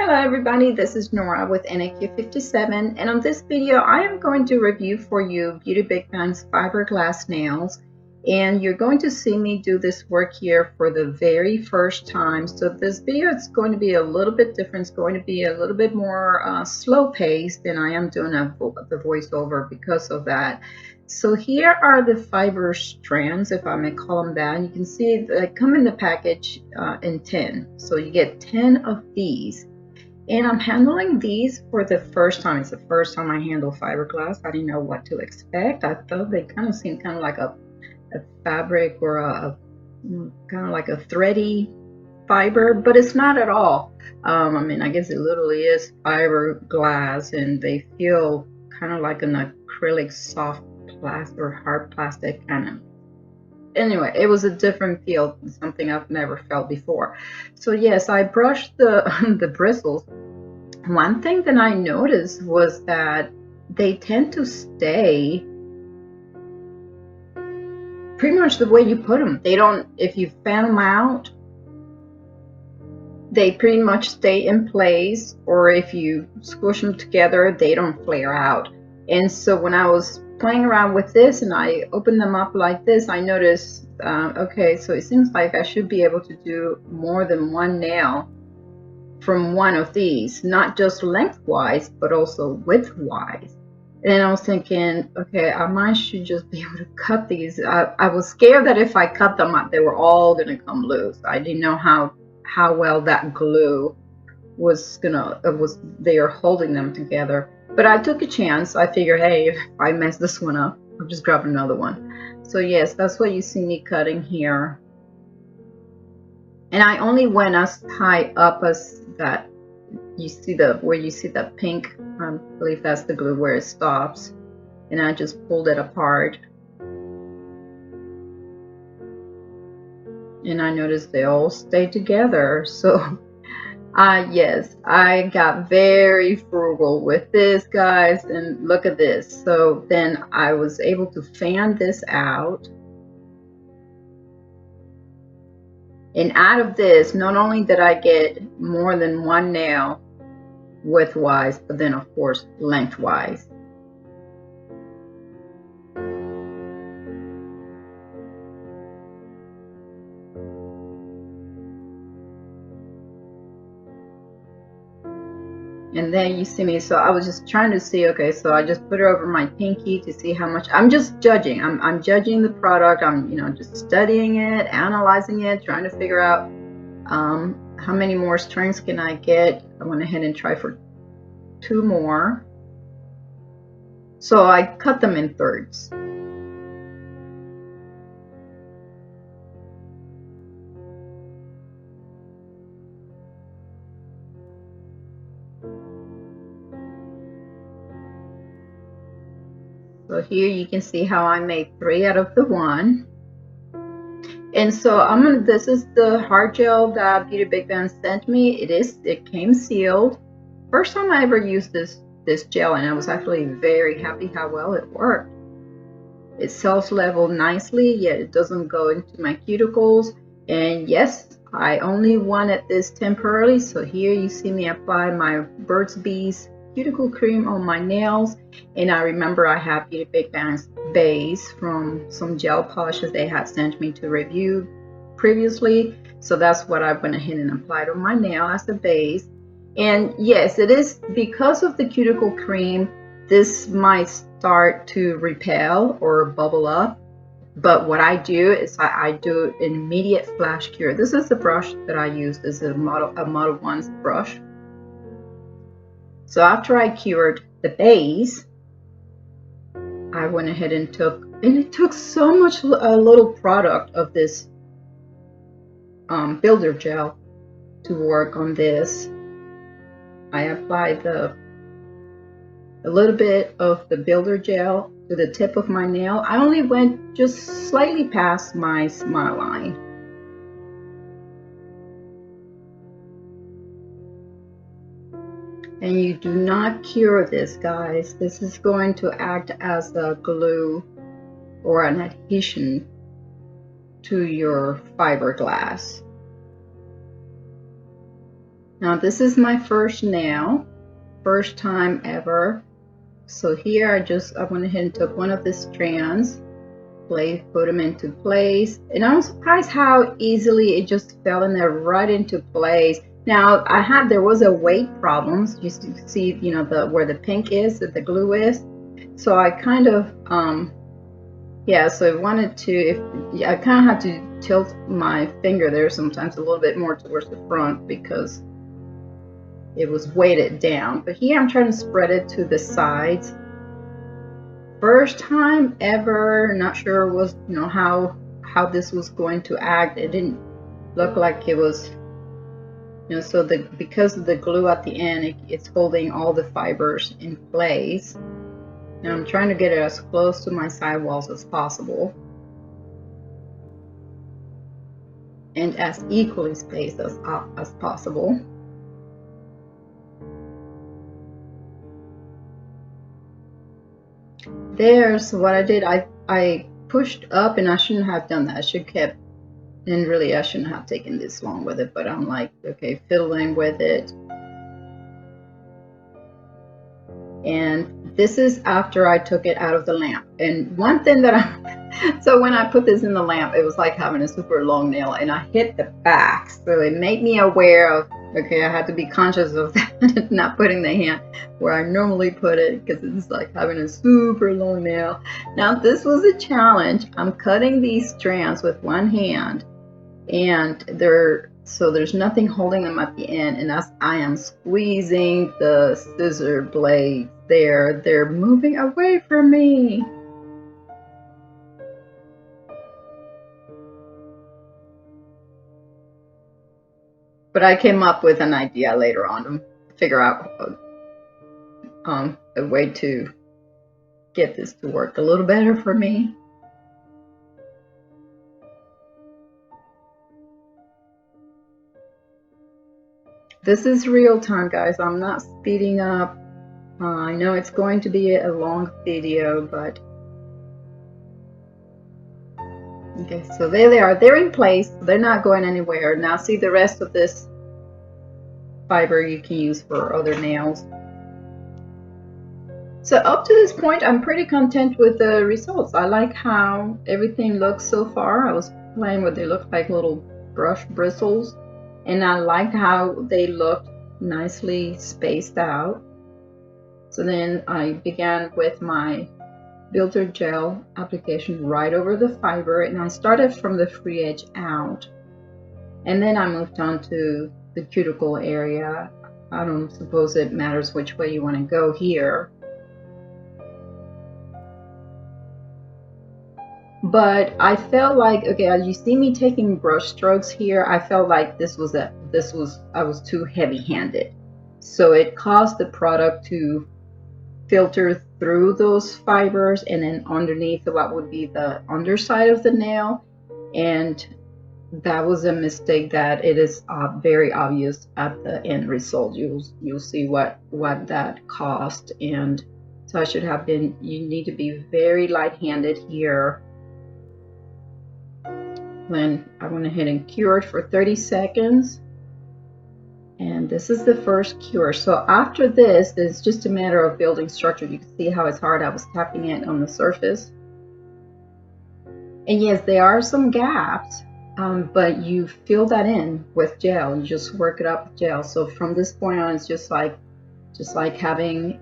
Hello everybody, this is Nora with NAQ57, and on this video I am going to review for you Beauty Big Band's fiberglass nails, and you're going to see me do this work here for the very first time. So this video is going to be a little bit different. It's going to be a little bit more slow paced than I am doing the voiceover because of that. So here are the fiber strands, if I may call them that. You can see they come in the package in 10. So you get 10 of these. And I'm handling these for the first time. It's the first time I handle fiberglass. I didn't know what to expect. I thought they kind of seemed kind of like a fabric or a kind of like a thready fiber, but it's not at all. I mean, I guess it literally is fiberglass, and they feel kind of like an acrylic soft plastic or hard plastic kind of. Anyway, it was a different feel, something I've never felt before. So yes, I brushed the bristles. One thing that I noticed was that they tend to stay pretty much the way you put them. They don't, if you fan them out, they pretty much stay in place, or if you squish them together, they don't flare out. And so when I was playing around with this and I opened them up like this, I noticed, okay, so it seems like I should be able to do more than one nail from one of these, not just lengthwise, but also widthwise. And then I was thinking, okay, I might should just be able to cut these. I was scared that if I cut them up, they were all gonna come loose. I didn't know how well that glue was there holding them together. But I took a chance. I figured, hey, if I mess this one up, I'll just grab another one. So yes, that's what you see me cutting here. And I only went as high up as that. You see where you see that pink, I believe that's the glue where it stops. And I just pulled it apart. And I noticed they all stay together. So yes, I got very frugal with this, guys, and look at this. So then I was able to fan this out. And out of this, not only did I get more than one nail widthwise, but then of course lengthwise. And then you see me, so I was just trying to see, okay, so I just put it over my pinky to see how much. I'm just judging. I'm judging the product. I'm, just studying it, analyzing it, trying to figure out how many more strings can I get. I went ahead and tried for 2 more. So I cut them in thirds. So here you can see how I made 3 out of the 1. And so this is the hard gel that Beauty Big Band sent me. It came sealed. First time I ever used this gel, and I was actually very happy how well it worked. It self-leveled nicely, yet it doesn't go into my cuticles. And yes, I only wanted this temporarily. So here you see me apply my Burt's Bees cuticle cream on my nails. And I remember I have Beauty Big Band's base from some gel polishes they had sent me to review previously. So that's what I went ahead and applied on my nail as a base. And yes, it is because of the cuticle cream, this might start to repel or bubble up. But what I do is I do immediate flash cure. This is the brush that I used. This is a Model 1's brush. So after I cured the base, I went ahead and it took so much little product of this builder gel to work on this. I applied a little bit of the builder gel to the tip of my nail. I only went just slightly past my smile line. And you do not cure this, guys. This is going to act as a glue or an adhesion to your fiberglass. Now this is my first nail, first time ever. So here I went ahead and took one of the strands, put them into place, and I was surprised how easily it just fell in there right into place. Now there was a weight problem. You see, you know, where the pink is, that the glue is. So I kind of yeah, so I wanted to, I kind of had to tilt my finger there sometimes a little bit more towards the front because it was weighted down. But here I'm trying to spread it to the sides. First time ever, not sure was, you know, how this was going to act. It didn't look like it was, you know, so because of the glue at the end, it's holding all the fibers in place. Now I'm trying to get it as close to my sidewalls as possible and as equally spaced as possible. There's what I did. I pushed up, and I shouldn't have done that. I should kept, and really I shouldn't have taken this long with it, but I'm like, okay, fiddling with it. And this is after I took it out of the lamp. And one thing that so when I put this in the lamp, it was like having a super long nail, and I hit the back. So it made me aware of, okay, I had to be conscious of that, not putting the hand where I normally put it, because it's like having a super long nail. Now this was a challenge. I'm cutting these strands with one hand, and there's nothing holding them at the end, and as I am squeezing the scissor blades, they're moving away from me. But I came up with an idea later on to figure out a way to get this to work a little better for me. This is real time, guys. I'm not speeding up. I know it's going to be a long video, but okay, so there they are. They're in place. They're not going anywhere. Now see, the rest of this fiber you can use for other nails. So up to this point, I'm pretty content with the results. I like how everything looks so far. I was playing with, they look like little brush bristles, and I liked how they looked nicely spaced out. So then I began with my builder gel application right over the fiber, and I started from the free edge out, and then I moved on to the cuticle area. I don't suppose it matters which way you want to go here, but I felt like, okay, as you see me taking brush strokes here, I felt like I was too heavy-handed, so it caused the product to filter through those fibers and then underneath what would be the underside of the nail, and that was a mistake that it is very obvious at the end result. You'll see what that cost, and so I should have been, you need to be very light-handed here. Then I went ahead and cured for 30 seconds. And this is the first cure. So after this, it's just a matter of building structure. You can see how it's hard. I was tapping it on the surface. And yes, there are some gaps, but you fill that in with gel. You just work it up with gel. So from this point on, it's just like having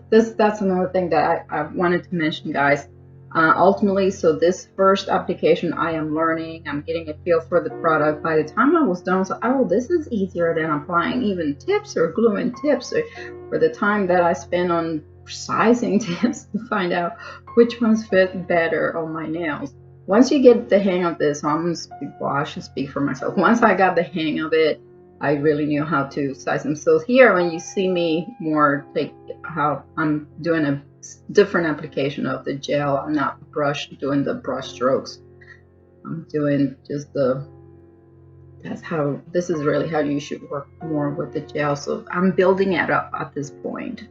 that's another thing that I wanted to mention, guys. Ultimately, so this first application, I am learning, I'm getting a feel for the product. By the time I was done, so oh, this is easier than applying even tips or gluing tips, or the time that I spend on sizing tips to find out which ones fit better on my nails. Once you get the hang of this, I should speak for myself. Once I got the hang of it, I really knew how to size them. So here, when you see me how I'm doing a different application of the gel, I'm not doing the brush strokes. I'm doing just this is really how you should work more with the gel. So I'm building it up at this point.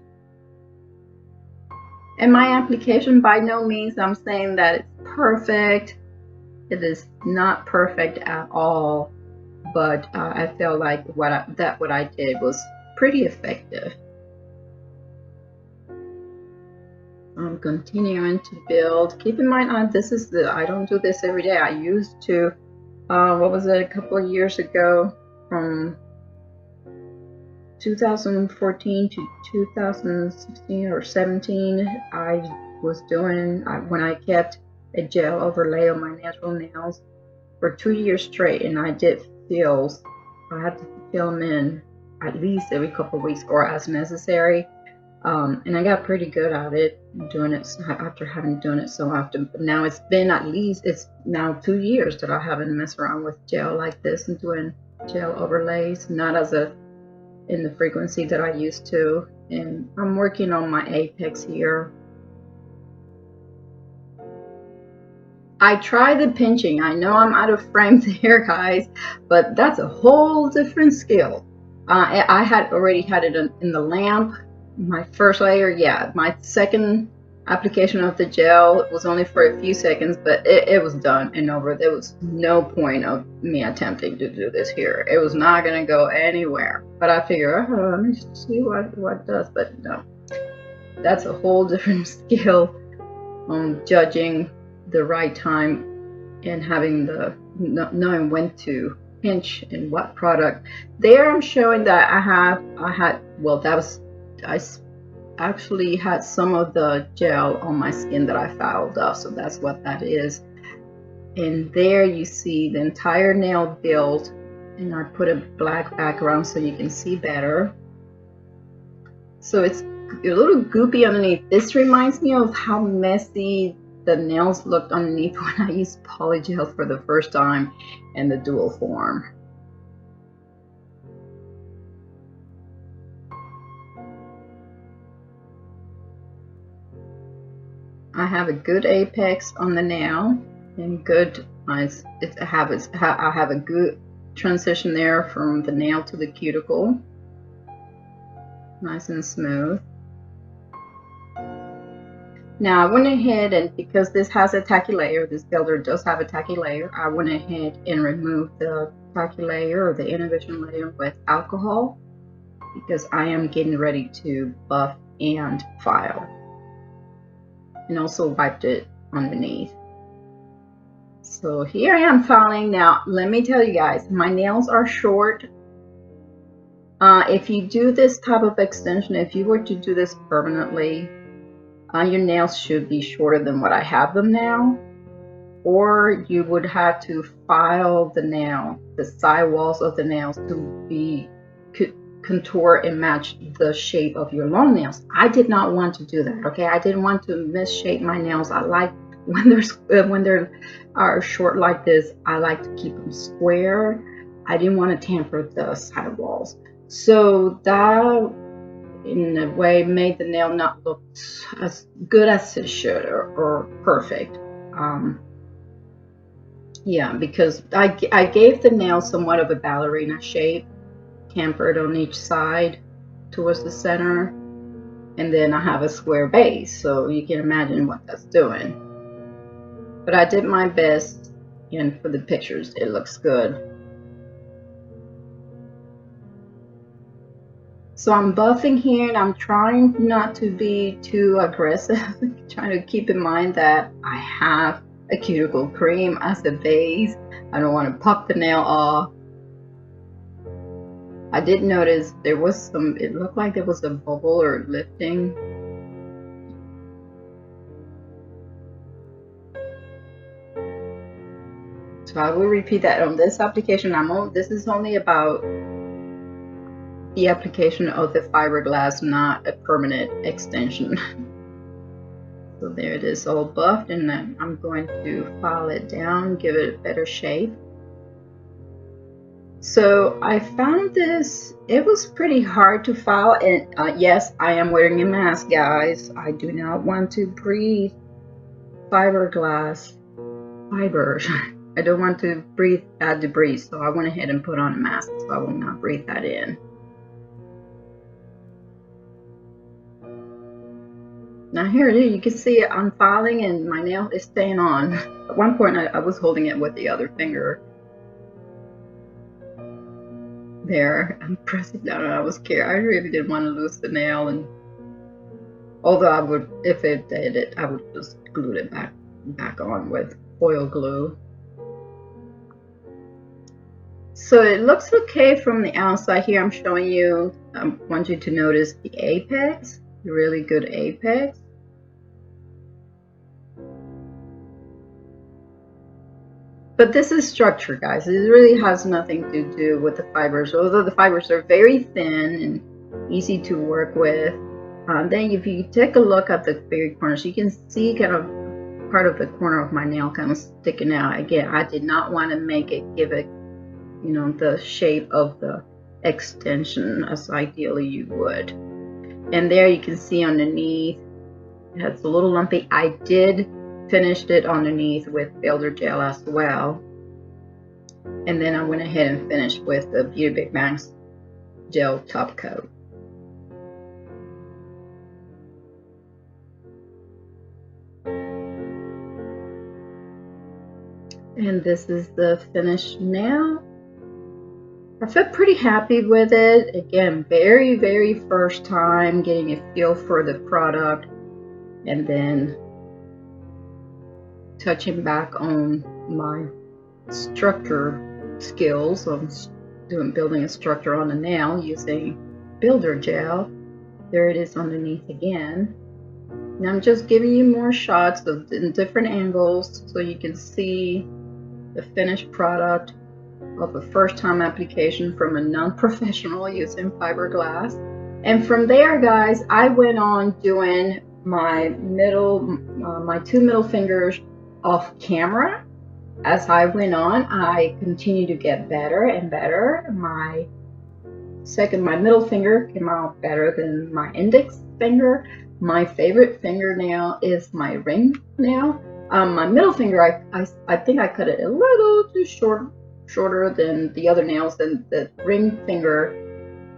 And my application, by no means I'm saying that it's perfect. It is not perfect at all. but I felt like what I did was pretty effective. I'm continuing to build. Keep in mind, I don't do this every day. I used to, what was it, a couple of years ago, from 2014 to 2016 or 17, I was doing, when I kept a gel overlay on my natural nails for 2 years straight, and I did fills. I had to fill them in at least every couple of weeks or as necessary. And I got pretty good at it, doing it after having done it so often. But now it's now 2 years that I haven't messed around with gel like this and doing gel overlays, not in the frequency that I used to. And I'm working on my apex here. I tried the pinching. I know I'm out of frame there, guys, but that's a whole different skill. I had already had it in the lamp. My first layer, yeah. My second application of the gel was only for a few seconds, but it was done and over. There was no point of me attempting to do this here. It was not going to go anywhere. But I figure, let me see what it does. But no, that's a whole different skill on judging the right time and having knowing when to pinch and what product. There I'm showing that I actually had some of the gel on my skin that I fouled off, so that's what that is. And there you see the entire nail build, and I put a black background so you can see better. So it's a little goopy underneath. This reminds me of how messy the nails looked underneath when I used polygel for the first time in the dual form. I have a good apex on the nail and good, I have a good transition there from the nail to the cuticle. Nice and smooth. Now I went ahead, and because this has a tacky layer, this builder does have a tacky layer, I went ahead and removed the tacky layer or the inhibition layer with alcohol because I am getting ready to buff and file. And also wiped it underneath. So here I am filing. Now let me tell you guys, my nails are short. If you do this type of extension, if you were to do this permanently, your nails should be shorter than what I have them now, or you would have to file the side walls of the nails to be contour and match the shape of your long nails. I did not want to do that. Okay, I didn't want to misshape my nails. I like when they are short like this, I like to keep them square. I didn't want to tamper the side walls, so that in a way made the nail not look as good as it should, or perfect. Yeah, because I gave the nail somewhat of a ballerina shape, tampered on each side towards the center, and then I have a square base, so you can imagine what that's doing. But I did my best, and for the pictures it looks good. So I'm buffing here, and I'm trying not to be too aggressive, trying to keep in mind that I have a cuticle cream as a base. I don't want to pop the nail off. I did notice there was it looked like there was a bubble or lifting. So I will repeat that on this application. This is only about the application of the fiberglass, not a permanent extension. So there it is, all buffed, and then I'm going to file it down, give it a better shape. So I found this, it was pretty hard to file, and yes, I am wearing a mask, guys. I do not want to breathe fiberglass fibers. I don't want to breathe bad debris, so I went ahead and put on a mask so I will not breathe that in. Now here it is, you can see it, I'm filing and my nail is staying on. At one point I was holding it with the other finger. there. I'm pressing down and I was scared. I really didn't want to lose the nail, and although I would, if it did it, I would just glue it back on with oil glue. So it looks okay from the outside. Here I'm showing you, I want you to notice the apex, really good apex. But this is structure, guys. It really has nothing to do with the fibers, although the fibers are very thin and easy to work with. Then if you take a look at the very corners, you can see kind of part of the corner of my nail kind of sticking out. Again, I did not want to make it give it, you know, the shape of the extension as ideally you would. And there you can see underneath, it has a little lumpy. I did finish it underneath with builder gel as well. And then I went ahead and finished with the Beauty Big Bangs gel top coat. And this is the finished nail. I feel pretty happy with it. Again, very first time getting a feel for the product, and then touching back on my structure skills of building a structure on a nail using builder gel. There it is underneath again. And I'm just giving you more shots of in different angles so you can see the finished product of a first-time application from a non-professional using fiberglass. And from there, guys, I went on doing my two middle fingers off camera. As I went on, I continued to get better and better. My middle finger came out better than my index finger. My favorite fingernail is my ring nail. My middle finger, I think I cut it a little too shorter than the other nails, and the ring finger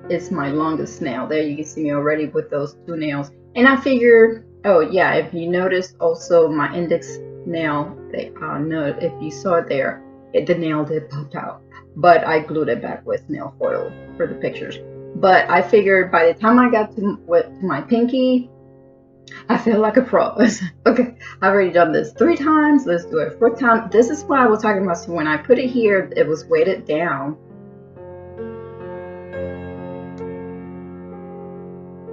is my longest nail. There you can see me already with those two nails. And I figured, oh yeah, if you notice also my index nail, if you saw it there, the nail did pop out, but I glued it back with nail foil for the pictures. But I figured by the time I got to my pinky, I feel like a pro. Okay, I've already done this 3 times. Let's do it 4th time. This is what I was talking about. So when I put it here, it was weighted down.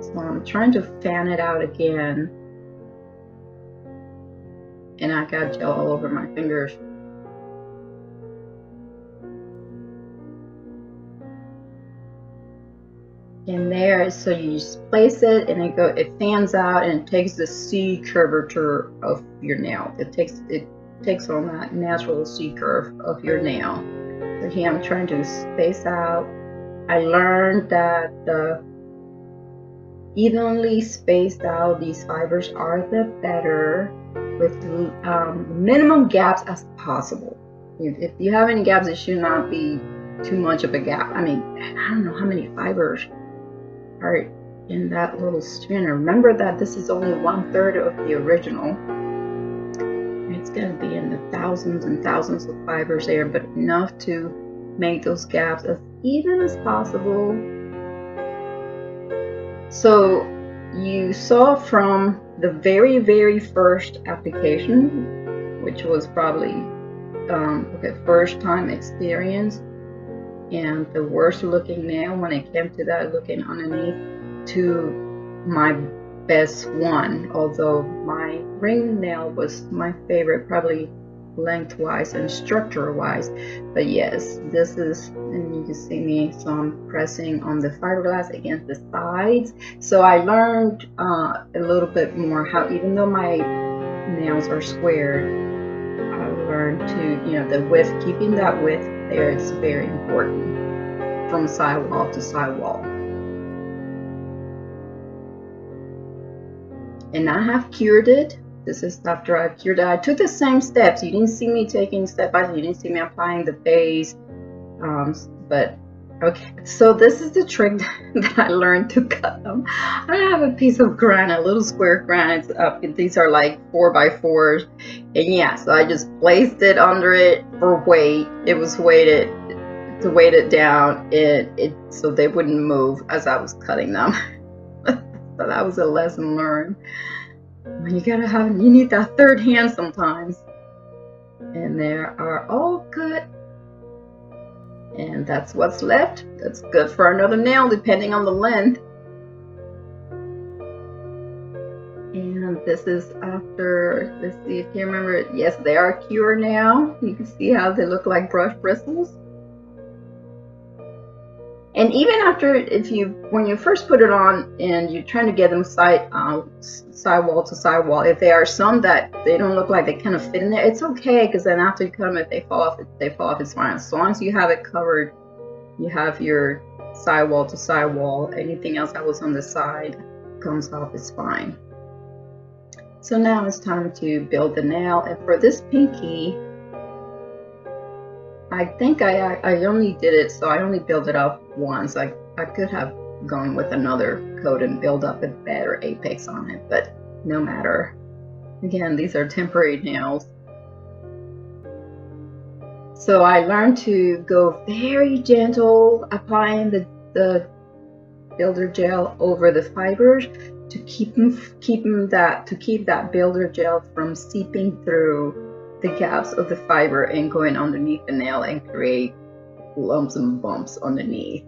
So I'm trying to fan it out again. And I got gel all over my fingers. And there, so you just place it and it fans out and it takes the C curvature of your nail. It takes on that natural C curve of your nail. So here I'm trying to space out. I learned that the evenly spaced out these fibers are the better, with minimum gaps as possible. If you have any gaps, it should not be too much of a gap. I mean, I don't know how many fibers are in that little strainer. Remember that this is only 1/3 of the original. It's going to be in the thousands and thousands of fibers there, but enough to make those gaps as even as possible. So you saw from the very first application, which was probably first time experience, and the worst looking nail when it came to that looking underneath, to my best one, although my ring nail was my favorite, probably lengthwise and structure wise. But yes, this is, and you can see me, so I'm pressing on the fiberglass against the sides. So I learned a little bit more how, even though my nails are squared, I learned to, you know, the width, keeping that width there is very important from sidewall to sidewall. And I have cured it. This is after I've cured it. I took the same steps. You didn't see me taking step by step. You didn't see me applying the base. But okay, so this is the trick that I learned to cut them. I have a piece of granite, a little square granite. These are like 4x4s. And yeah, so I just placed it under it for weight. It was weighted to weight it down so they wouldn't move as I was cutting them. So that was a lesson learned. You need that third hand sometimes. And they are all cut. And that's what's left. That's good for another nail depending on the length. And this is after, let's see if you remember it. Yes, they are cured now. You can see how they look like brush bristles. And even after, when you first put it on and you're trying to get them sidewall to sidewall, if there are some that they don't look like they kind of fit in there, it's okay, because then after you cut them, if they fall off, it's fine. As long as you have it covered, you have your sidewall to sidewall. Anything else that was on the side comes off, it's fine. So now it's time to build the nail, and for this pinky, I think I only did it, so I only built it up once. I could have gone with another coat and build up a better apex on it, but no matter. Again, these are temporary nails. So I learned to go very gentle, applying the builder gel over the fibers to keep that builder gel from seeping through the gaps of the fiber and going underneath the nail and create lumps and bumps underneath.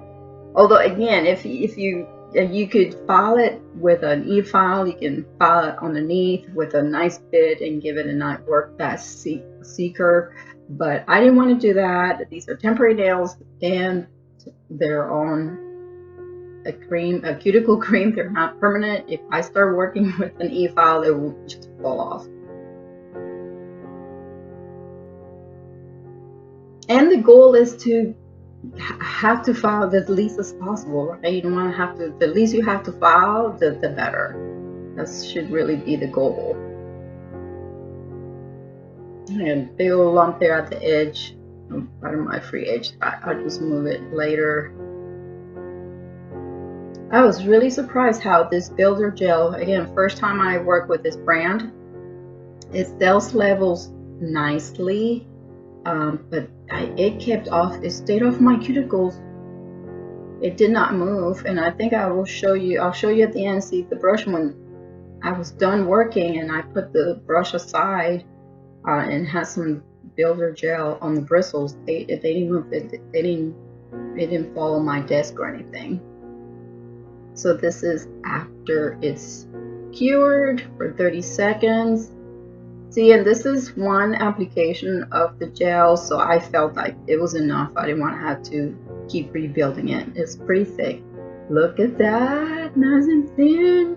Although again, if you could file it with an e-file, you can file it underneath with a nice bit and give it a nice work that C-curve, but I didn't want to do that. These are temporary nails and they're on a cuticle cream. They're not permanent. If I start working with an e-file, it will just fall off. And the goal is to have to file the least as possible, right? You don't want to have to, the least you have to file, the better. That should really be the goal. And big old lump there at the edge, part of my free edge. I'll just move it later. I was really surprised how this builder gel, again, first time I work with this brand, it sells levels nicely. But it stayed off my cuticles. It did not move, and I think I'll show you at the end. See the brush, when I was done working and I put the brush aside and had some builder gel on the bristles, they didn't move. It didn't fall on my desk or anything. So this is after it's cured for 30 seconds. See, and this is one application of the gel, so I felt like it was enough. I didn't want to have to keep rebuilding it. It's pretty thick. Look at that, nice and thin.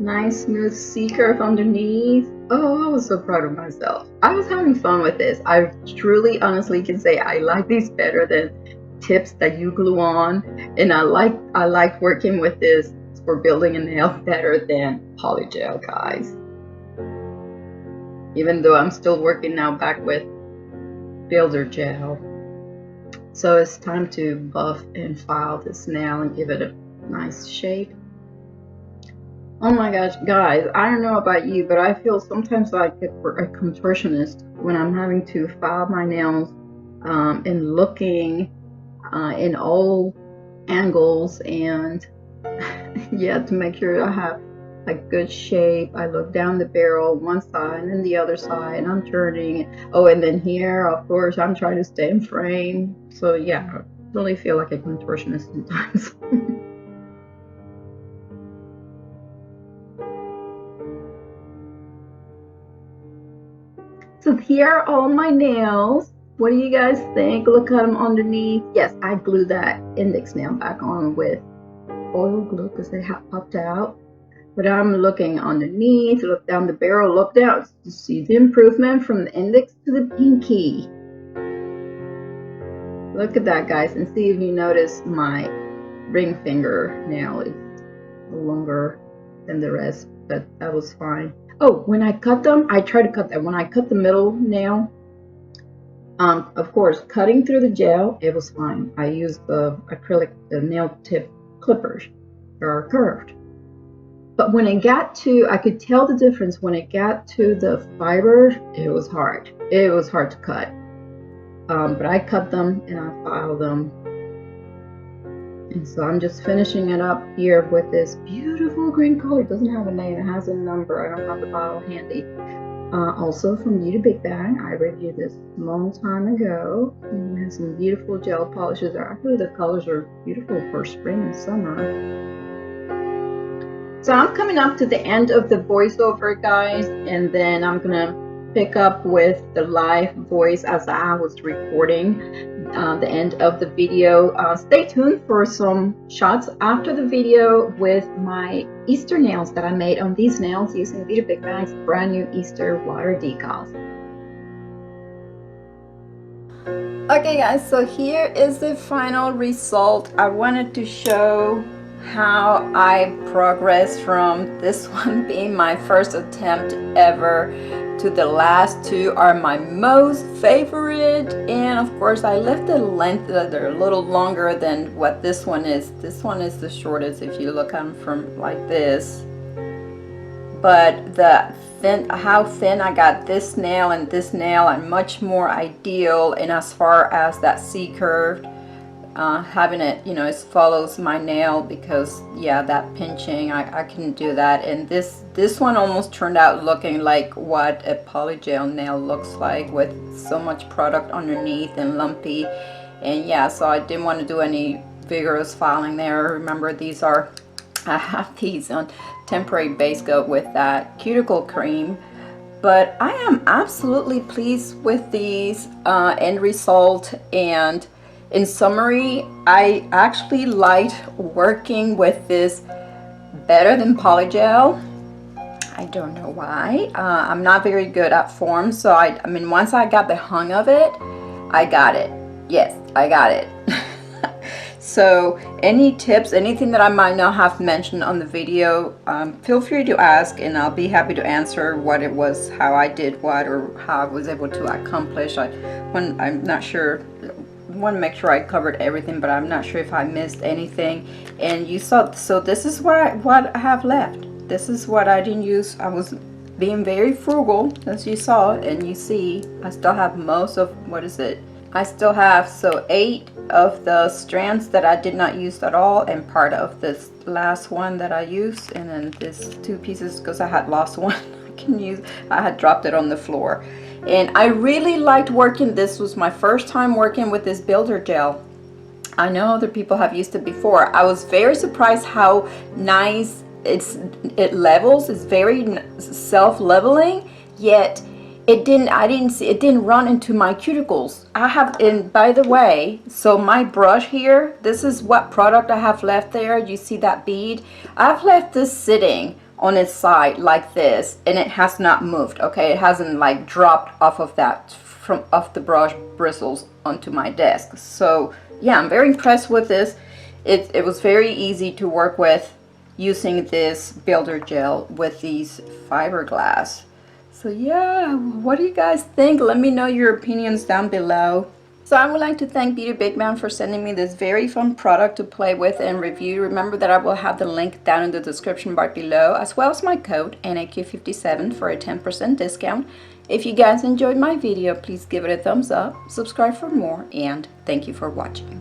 Nice smooth C-curve underneath. Oh, I was so proud of myself. I was having fun with this. I truly, honestly can say I like these better than tips that you glue on, and I like working with this for building a nail better than polygel, guys. Even though I'm still working now back with builder gel. So it's time to buff and file this nail and give it a nice shape. Oh my gosh, guys, I don't know about you, but I feel sometimes like a contortionist when I'm having to file my nails and looking in all angles, and yeah, to make sure I have a good shape. I look down the barrel one side and then the other side, and I'm turning. Oh, and then here, of course, I'm trying to stay in frame. So yeah, I really feel like a contortionist sometimes. So here are all my nails. What do you guys think? Look at them underneath. Yes, I glued that index nail back on with oil glue because they have popped out. But I'm looking underneath, look down the barrel, look down to see the improvement from the index to the pinky. Look at that, guys, and see if you notice my ring finger nail is longer than the rest, but that was fine. Oh, when I cut them, I try to cut that. When I cut the middle nail, of course, cutting through the gel, it was fine. I used the acrylic, the nail tip clippers. They're curved. But when it got to, I could tell the difference when it got to the fiber, it was hard. It was hard to cut. but I cut them and I filed them. And so I'm just finishing it up here with this beautiful green color. It doesn't have a name, it has a number. I don't have the bottle handy. Also from Beauty Big Bang, I reviewed this a long time ago. It has some beautiful gel polishes. Actually, the colors are beautiful for spring and summer. So I'm coming up to the end of the voiceover, guys, and then I'm gonna pick up with the live voice as I was recording the end of the video. Stay tuned for some shots after the video with my Easter nails that I made on these nails using Beauty Big Bang's brand new Easter water decals. Okay guys, so here is the final result. I wanted to show how I progressed from this one being my first attempt ever to the last two are my most favorite, and of course I left the length that they're a little longer than what this one is. This one is the shortest if you look at them from like this, but the thin, how thin I got this nail and this nail are much more ideal. And as far as that C-curve, having it, you know, it follows my nail, because yeah, that pinching, I can do that. And this one almost turned out looking like what a polygel nail looks like, with so much product underneath and lumpy. And yeah, so I didn't want to do any vigorous filing there. Remember, these are, I have these on temporary base coat with that cuticle cream. But I am absolutely pleased with these end result. And in summary, I actually liked working with this better than polygel. I don't know why. I'm not very good at form, so I mean, once I got the hang of it, I got it. Yes, I got it. So any tips, anything that I might not have mentioned on the video, feel free to ask, and I'll be happy to answer what it was, how I did what, or how I was able to accomplish. I'm not sure. I want to make sure I covered everything, but I'm not sure if I missed anything. And you saw, so this is what I have left. This is what I didn't use. I was being very frugal, as you saw, and you see I still have most of, what is it, I still have, so 8 of the strands that I did not use at all, and part of this last one that I used, and then this 2 pieces because I had lost one. I had dropped it on the floor. And I really liked working. This was my first time working with this builder gel. I know other people have used it before. I was very surprised how nice it levels. It's very self-leveling, yet it didn't run into my cuticles. I have, and by the way, so my brush here, this is what product I have left there. You see that bead? I've left this sitting on its side like this, and it has not moved. Okay, it hasn't like dropped off of that, off the brush bristles onto my desk. So yeah, I'm very impressed with this. It was very easy to work with using this builder gel with these fiberglass. So yeah, what do you guys think? Let me know your opinions down below. So I would like to thank Beauty Big Bang for sending me this very fun product to play with and review. Remember that I will have the link down in the description bar below, as well as my code NAQ57 for a 10% discount. If you guys enjoyed my video, please give it a thumbs up, subscribe for more, and thank you for watching.